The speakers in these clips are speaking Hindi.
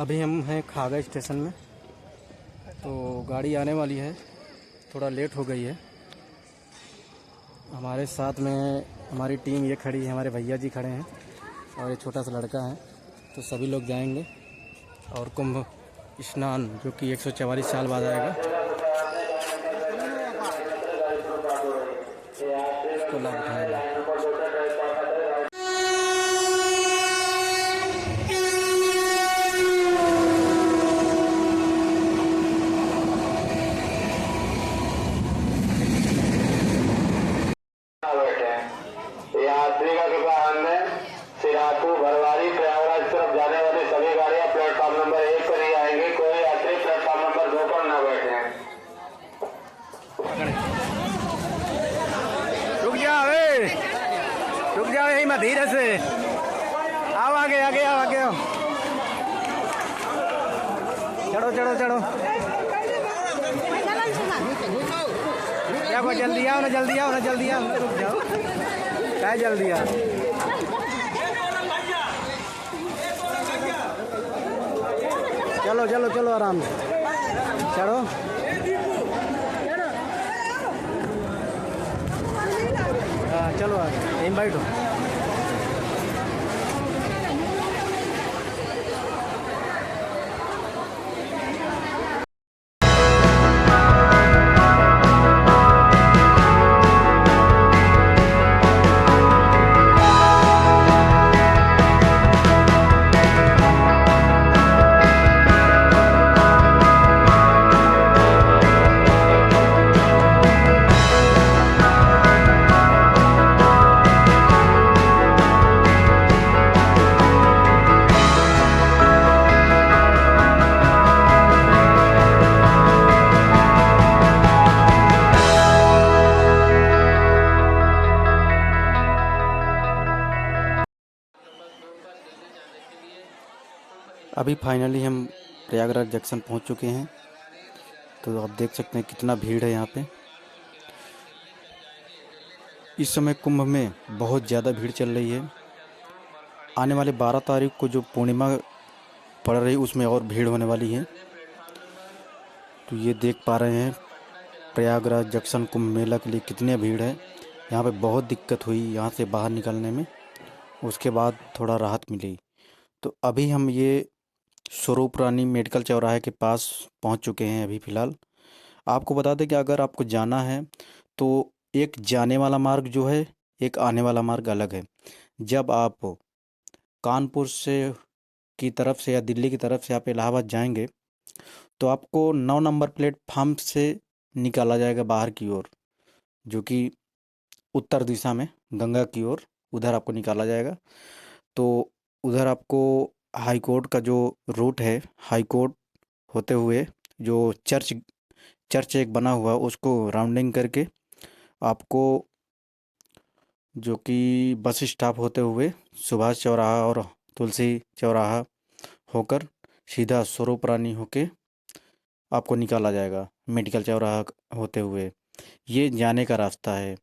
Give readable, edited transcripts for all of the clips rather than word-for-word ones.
अभी हम हैं खागा स्टेशन में। तो गाड़ी आने वाली है, थोड़ा लेट हो गई है। हमारे साथ में हमारी टीम ये खड़ी है, हमारे भैया जी खड़े हैं और ये छोटा सा लड़का है। तो सभी लोग जाएंगे और कुंभ स्नान जो कि 144 साल बाद आएगा, उसको लाभ उठाएंगे। यात्री का कृपया ध्यान दें, सिराथू भरवारी प्रयागराज तरफ जाने वाली सभी गाड़ियां प्लेटफॉर्म नंबर 1 पर ही आएंगी। कोई यात्री प्लेटफॉर्म नंबर 2 पर न बैठे। रुक जाओ यही मैं धीरे से आओ, आगे आगे आओ, आगे आओ। चढ़ो चढ़ो चढ़ो, क्या कोई जल्दी आओ ना, जल्दी आओ ना, जल्दी आओ, रुक जाओ, क्या जल्दी आओ। चलो चलो चलो आराम से चढ़ो। हाँ चलो आगे, यहीं बैठो। अभी फाइनली हम प्रयागराज जंक्शन पहुंच चुके हैं। तो आप देख सकते हैं कितना भीड़ है यहाँ पे। इस समय कुंभ में बहुत ज़्यादा भीड़ चल रही है। आने वाले 12 तारीख को जो पूर्णिमा पड़ रही उसमें और भीड़ होने वाली है। तो ये देख पा रहे हैं प्रयागराज जंक्शन कुंभ मेला के लिए कितनी भीड़ है। यहाँ पे बहुत दिक्कत हुई यहाँ से बाहर निकलने में, उसके बाद थोड़ा राहत मिली। तो अभी हम ये स्वरूप रानी मेडिकल चौराहे के पास पहुँच चुके हैं अभी फ़िलहाल। आपको बता दें कि अगर आपको जाना है तो एक जाने वाला मार्ग जो है, एक आने वाला मार्ग अलग है। जब आप कानपुर से की तरफ से या दिल्ली की तरफ से आप इलाहाबाद जाएंगे तो आपको 9 नंबर प्लेटफार्म से निकाला जाएगा बाहर की ओर, जो कि उत्तर दिशा में गंगा की ओर, उधर आपको निकाला जाएगा। तो उधर आपको हाई कोर्ट का जो रूट है, हाई कोर्ट होते हुए जो चर्च चर्च एक बना हुआ उसको राउंडिंग करके आपको जो कि बस स्टॉप होते हुए सुभाष चौराहा और तुलसी चौराहा होकर सीधा स्वरूप रानी होके आपको निकाला जाएगा मेडिकल चौराहा होते हुए। ये जाने का रास्ता है,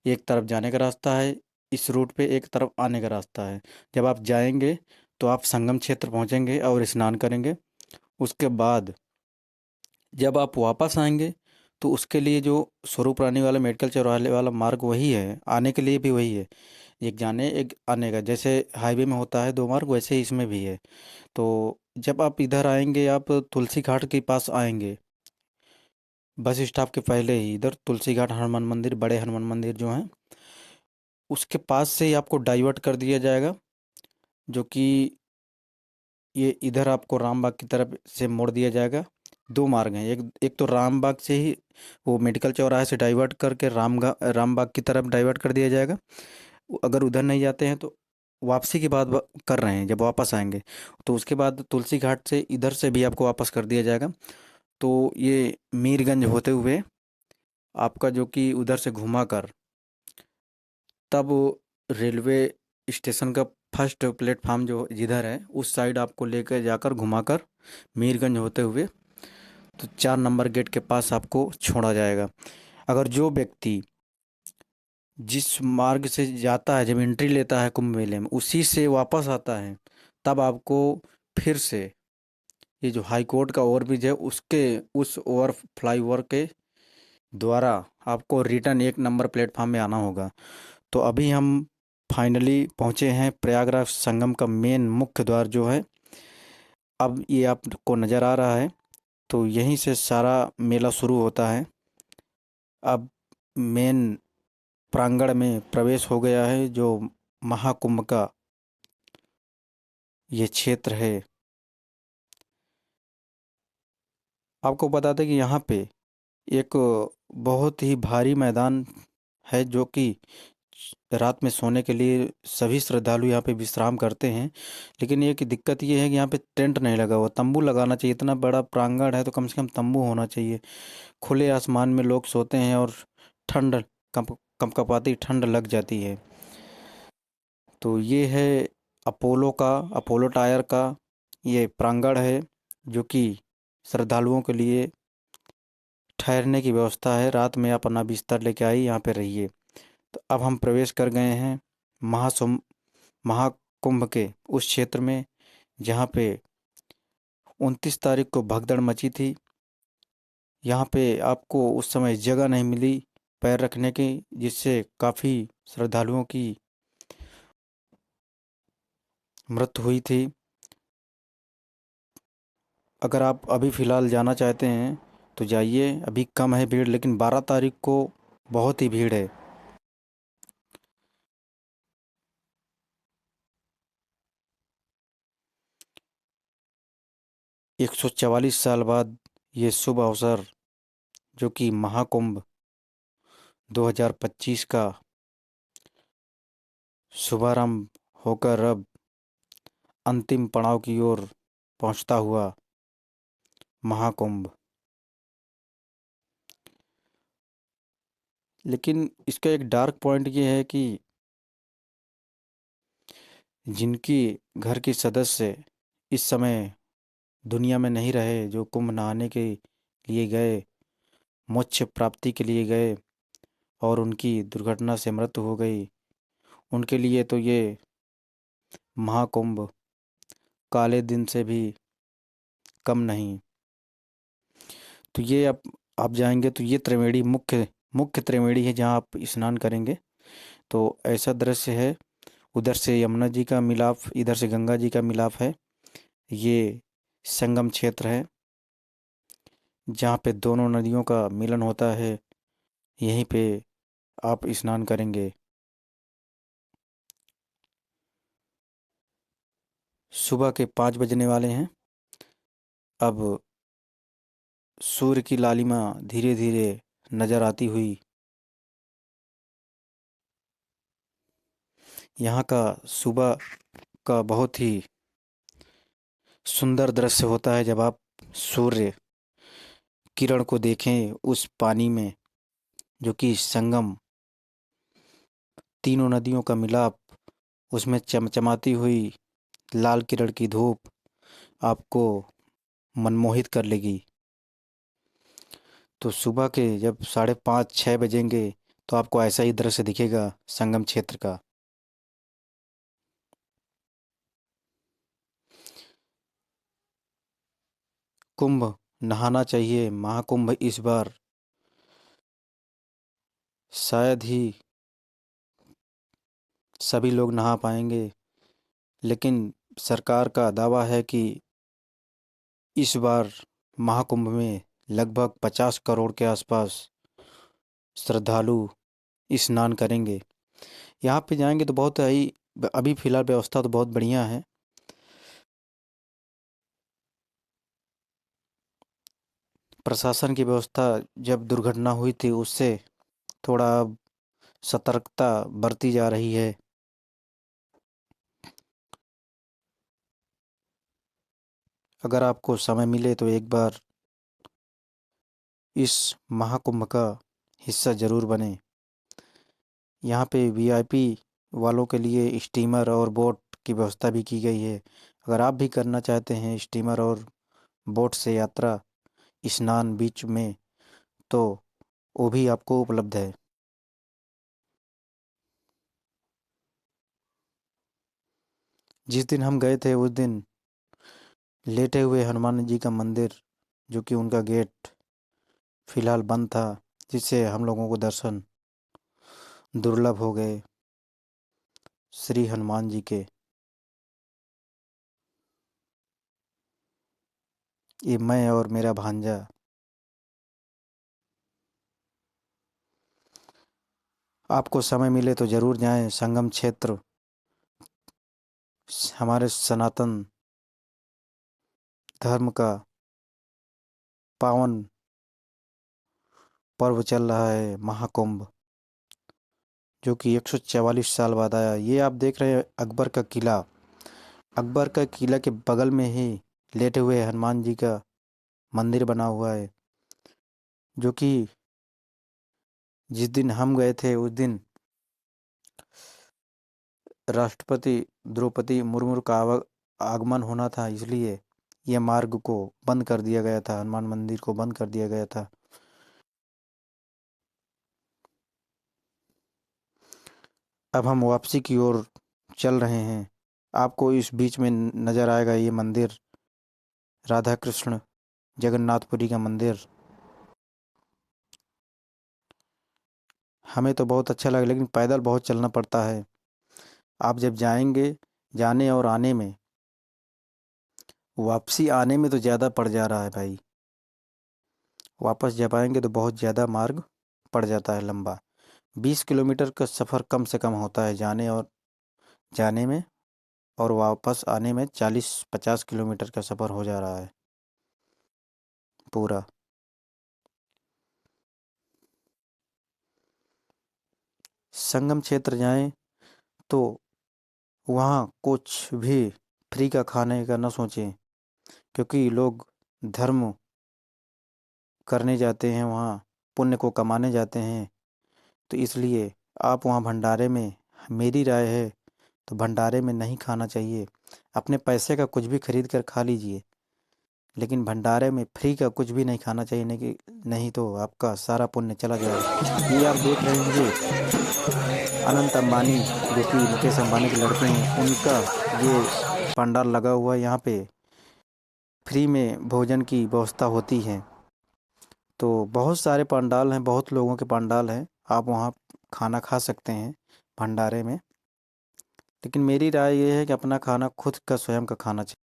एक तरफ जाने का रास्ता है इस रूट पे, एक तरफ आने का रास्ता है। जब आप जाएंगे तो आप संगम क्षेत्र पहुंचेंगे और स्नान करेंगे। उसके बाद जब आप वापस आएंगे तो उसके लिए जो स्वरूप रानी वाला मेडिकल चौराहे वाला मार्ग वही है, आने के लिए भी वही है, एक जाने एक आने का। जैसे हाईवे में होता है 2 मार्ग, वैसे ही इसमें भी है। तो जब आप इधर आएंगे, आप तुलसी घाट के पास आएंगे, बस स्टॉप के पहले ही इधर तुलसी घाट हनुमान मंदिर, बड़े हनुमान मंदिर जो हैं, उसके पास से ही आपको डाइवर्ट कर दिया जाएगा। जो कि ये इधर आपको रामबाग की तरफ से मोड़ दिया जाएगा। 2 मार्ग हैं, एक एक तो रामबाग से ही वो मेडिकल चौराहे से डाइवर्ट करके रामबाग की तरफ डाइवर्ट कर दिया जाएगा। अगर उधर नहीं जाते हैं तो वापसी की बात कर रहे हैं, जब वापस आएंगे तो उसके बाद तुलसी घाट से इधर से भी आपको वापस कर दिया जाएगा। तो ये मीरगंज होते हुए आपका जो कि उधर से घुमा कर तब रेलवे स्टेशन का फर्स्ट प्लेटफार्म जो जिधर है उस साइड आपको लेकर जाकर घुमाकर मीरगंज होते हुए तो 4 नंबर गेट के पास आपको छोड़ा जाएगा। अगर जो व्यक्ति जिस मार्ग से जाता है, जब एंट्री लेता है कुंभ मेले में, उसी से वापस आता है, तब आपको फिर से ये जो हाई कोर्ट का ओवरब्रिज है उसके उस फ्लाईओवर के द्वारा आपको रिटर्न 1 नंबर प्लेटफॉर्म में आना होगा। तो अभी हम फाइनली पहुँचे हैं प्रयागराज संगम का मेन मुख्य द्वार जो है। अब ये आपको नज़र आ रहा है, तो यहीं से सारा मेला शुरू होता है। अब मेन प्रांगण में प्रवेश हो गया है, जो महाकुंभ का ये क्षेत्र है। आपको बता दें कि यहाँ पे एक बहुत ही भारी मैदान है, जो कि रात में सोने के लिए सभी श्रद्धालु यहाँ पे विश्राम करते हैं। लेकिन एक दिक्कत ये है कि यहाँ पे टेंट नहीं लगा हुआ, तंबू लगाना चाहिए। इतना बड़ा प्रांगण है तो कम से कम तंबू होना चाहिए। खुले आसमान में लोग सोते हैं और ठंड कंपकपाती ठंड लग जाती है। तो ये है अपोलो टायर का ये प्रांगण है, जो कि श्रद्धालुओं के लिए ठहरने की व्यवस्था है। रात में आप अपना बिस्तर लेके आइए, यहाँ पे रहिए। तो अब हम प्रवेश कर गए हैं महाकुंभ के उस क्षेत्र में, जहाँ पे 29 तारीख को भगदड़ मची थी। यहाँ पे आपको उस समय जगह नहीं मिली पैर रखने की, जिससे काफ़ी श्रद्धालुओं की मृत्यु हुई थी। अगर आप अभी फ़िलहाल जाना चाहते हैं तो जाइए, अभी कम है भीड़, लेकिन 12 तारीख को बहुत ही भीड़ है। 144 साल बाद ये शुभ अवसर, जो कि महाकुंभ 2025 का शुभारंभ होकर अब अंतिम पड़ाव की ओर पहुंचता हुआ महाकुंभ। लेकिन इसका एक डार्क पॉइंट ये है कि जिनकी घर के सदस्य इस समय दुनिया में नहीं रहे, जो कुंभ नहाने के लिए गए, मोक्ष प्राप्ति के लिए गए और उनकी दुर्घटना से मृत्यु हो गई, उनके लिए तो ये महाकुंभ काले दिन से भी कम नहीं। तो ये आप जाएंगे तो ये त्रिवेणी मुख्य मुख्य त्रिवेणी है, जहाँ आप स्नान करेंगे। तो ऐसा दृश्य है। उधर से यमुना जी का मिलाप, इधर से गंगा जी का मिलाप है। ये संगम क्षेत्र है, जहाँ पे दोनों नदियों का मिलन होता है। यहीं पे आप स्नान करेंगे। सुबह के 5 बजने वाले हैं। अब सूर्य की लालिमा धीरे धीरे नजर आती हुई यहाँ का सुबह का बहुत ही सुंदर दृश्य होता है, जब आप सूर्य किरण को देखें उस पानी में, जो कि संगम तीनों नदियों का मिलाप, उसमें चमचमाती हुई लाल किरण की धूप आपको मनमोहित कर लेगी। तो सुबह के जब 5:30-6 बजेंगे तो आपको ऐसा ही दृश्य दिखेगा संगम क्षेत्र का। कुंभ नहाना चाहिए। महाकुंभ इस बार शायद ही सभी लोग नहा पाएंगे, लेकिन सरकार का दावा है कि इस बार महाकुंभ में लगभग 50 करोड़ के आसपास श्रद्धालु स्नान करेंगे। यहाँ पे जाएंगे तो बहुत ही, अभी फ़िलहाल व्यवस्था तो बहुत बढ़िया है। प्रशासन की व्यवस्था जब दुर्घटना हुई थी उससे थोड़ा अब सतर्कता बरती जा रही है। अगर आपको समय मिले तो एक बार इस महाकुंभ का हिस्सा ज़रूर बने। यहाँ पे वीआईपी वालों के लिए स्टीमर और बोट की व्यवस्था भी की गई है। अगर आप भी करना चाहते हैं स्टीमर और बोट से यात्रा स्नान बीच में, तो वो भी आपको उपलब्ध है। जिस दिन हम गए थे उस दिन लेटे हुए हनुमान जी का मंदिर, जो कि उनका गेट फिलहाल बंद था, जिससे हम लोगों को दर्शन दुर्लभ हो गए श्री हनुमान जी के। ये मैं और मेरा भांजा आपको समय मिले तो ज़रूर जाएं संगम क्षेत्र। हमारे सनातन धर्म का पावन पर्व चल रहा है महाकुंभ, जो कि 144 साल बाद आया। ये आप देख रहे हैं अकबर का किला। अकबर का किला के बगल में ही लेटे हुए हनुमान जी का मंदिर बना हुआ है, जो कि जिस दिन हम गए थे उस दिन राष्ट्रपति द्रौपदी मुर्मू का आगमन होना था, इसलिए यह मार्ग को बंद कर दिया गया था, हनुमान मंदिर को बंद कर दिया गया था। अब हम वापसी की ओर चल रहे हैं। आपको इस बीच में नज़र आएगा ये मंदिर, राधा कृष्ण जगन्नाथपुरी का मंदिर। हमें तो बहुत अच्छा लगा, लेकिन पैदल बहुत चलना पड़ता है। आप जब जाएंगे, जाने और आने में, वापसी आने में तो ज़्यादा पड़ जा रहा है भाई। वापस जब आएंगे तो बहुत ज़्यादा मार्ग पड़ जाता है लंबा। 20 किलोमीटर का सफ़र कम से कम होता है जाने में, और वापस आने में 40-50 किलोमीटर का सफ़र हो जा रहा है पूरा। संगम क्षेत्र जाएं तो वहाँ कुछ भी फ्री का खाने का न सोचें, क्योंकि लोग धर्म करने जाते हैं वहाँ, पुण्य को कमाने जाते हैं। तो इसलिए आप वहाँ भंडारे में, मेरी राय है तो भंडारे में नहीं खाना चाहिए। अपने पैसे का कुछ भी खरीद कर खा लीजिए, लेकिन भंडारे में फ्री का कुछ भी नहीं खाना चाहिए, नहीं तो आपका सारा पुण्य चला जाएगा। ये आप देख रहे होंगे अनंत अंबानी, जो कि मुकेश अंबानी के लड़के हैं, उनका ये पंडाल लगा हुआ है। यहाँ पे फ्री में भोजन की व्यवस्था होती है। तो बहुत सारे पंडाल हैं, बहुत लोगों के पंडाल हैं, आप वहाँ खाना खा सकते हैं भंडारे में। लेकिन मेरी राय ये है कि अपना खाना खुद का स्वयं का खाना चाहिए।